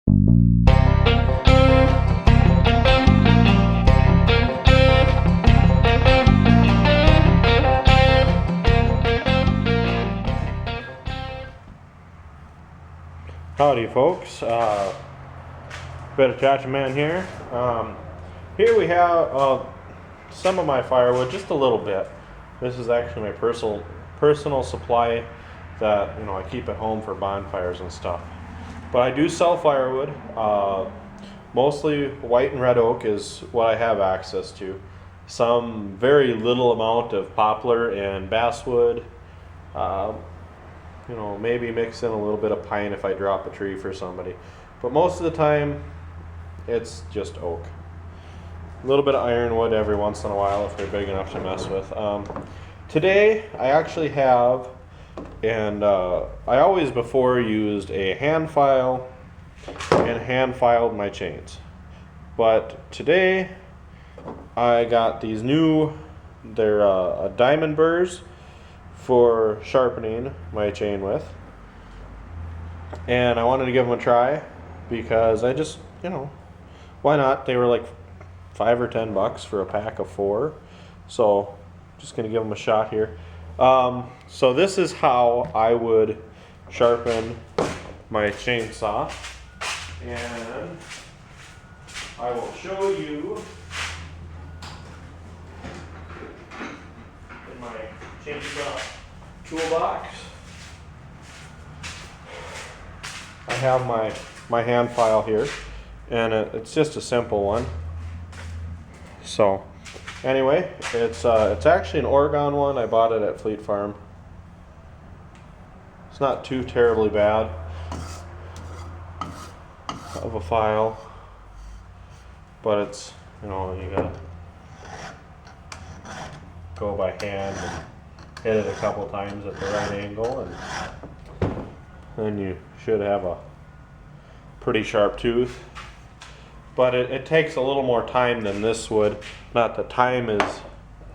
Howdy folks, bit of Chacha Man here. Here we have some of my firewood, just a little bit. This is actually my personal supply that I keep at home for bonfires and stuff. But I do sell firewood. Mostly white and red oak is what I have access to. Some very little amount of poplar and basswood. Maybe mix in a little bit of pine if I drop a tree for somebody. But most of the time, it's just oak. A little bit of ironwood every once in a while if they're big enough to mess with. Today, I actually have, and I always before used a hand file and hand filed my chains. But today, I got these new, they're diamond burrs for sharpening my chain with, and I wanted to give them a try because I just, why not? They were like $5 or $10 for a pack of 4, so just gonna give them a shot here. So this is how I would sharpen my chainsaw, and I will show you in my chainsaw toolbox. I have my hand file here, and it's just a simple one. So anyway, it's actually an Oregon one. I bought it at Fleet Farm. It's not too terribly bad of a file, but it's, you gotta go by hand and hit it a couple times at the right angle, and then you should have a pretty sharp tooth. But it takes a little more time than this would. Not that time is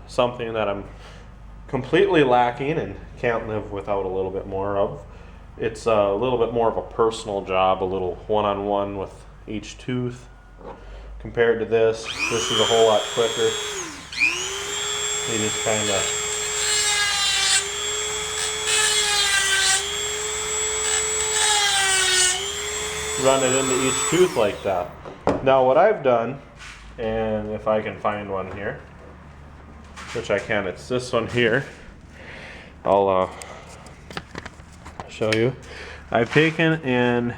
something that I'm completely lacking and can't live without a little bit more of. It's a little bit more of a personal job, a little one-on-one with each tooth. Compared to this is a whole lot quicker. You just kind of run it into each tooth like that. Now what I've done, and if I can find one here, which I can, it's this one here. I'll show you. I've taken and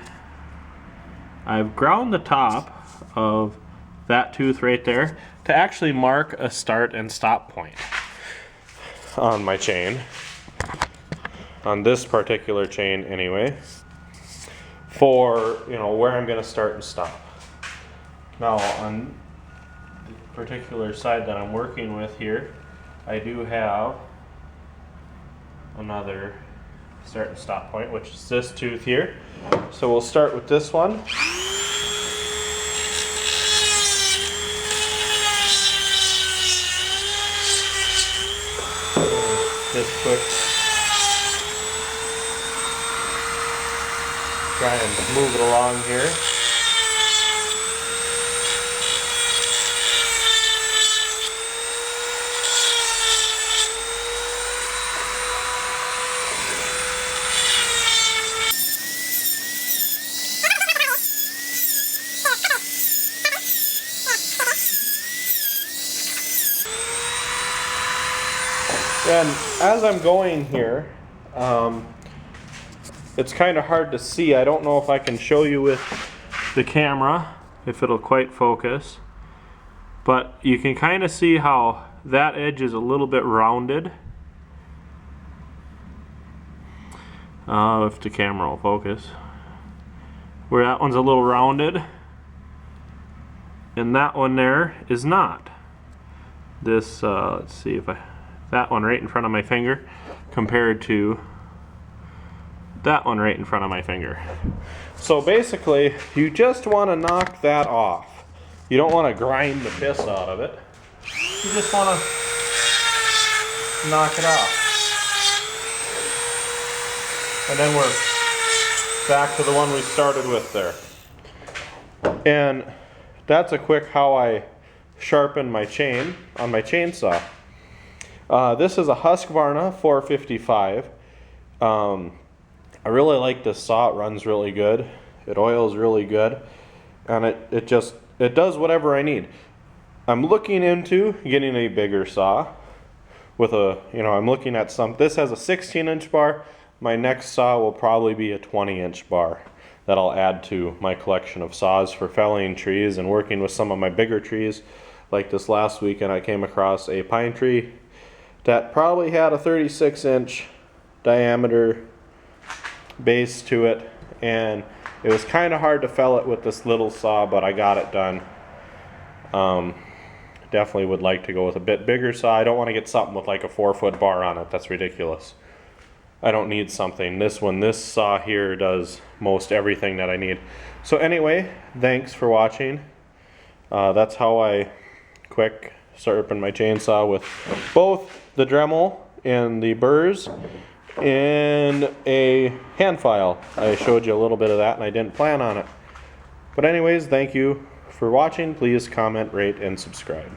I've ground the top of that tooth right there to actually mark a start and stop point on my chain, on this particular chain anyway, for where I'm going to start and stop. Now on the particular side that I'm working with here, I do have another start and stop point, which is this tooth here. So we'll start with this one. Just quick, try and move it along here. And as I'm going here, it's kind of hard to see. I don't know if I can show you with the camera, if it'll quite focus. But you can kind of see how that edge is a little bit rounded. If the camera will focus. Where that one's a little rounded, and that one there is not. This, let's see if that one right in front of my finger compared to that one right in front of my finger. So basically, you just want to knock that off. You don't want to grind the piss out of it. You just want to knock it off. And then we're back to the one we started with there. And that's a quick how I sharpen my chain on my chainsaw. This is a Husqvarna 455. I really like this saw. It runs really good. It oils really good. And it does whatever I need. I'm looking into getting a bigger saw with I'm looking at this has a 16-inch bar. My next saw will probably be a 20-inch bar that I'll add to my collection of saws for felling trees and working with some of my bigger trees. Like this last weekend, I came across a pine tree that probably had a 36-inch diameter base to it, and it was kind of hard to fell it with this little saw, but I got it done. Definitely would like to go with a bit bigger saw. I don't want to get something with like a 4-foot bar on it. That's ridiculous. I don't need something. This saw here does most everything that I need. So anyway, thanks for watching. That's how I quick sharpen my chainsaw with both the Dremel and the burrs and a hand file. I showed you a little bit of that and I didn't plan on it. But anyways, thank you for watching. Please comment, rate, and subscribe.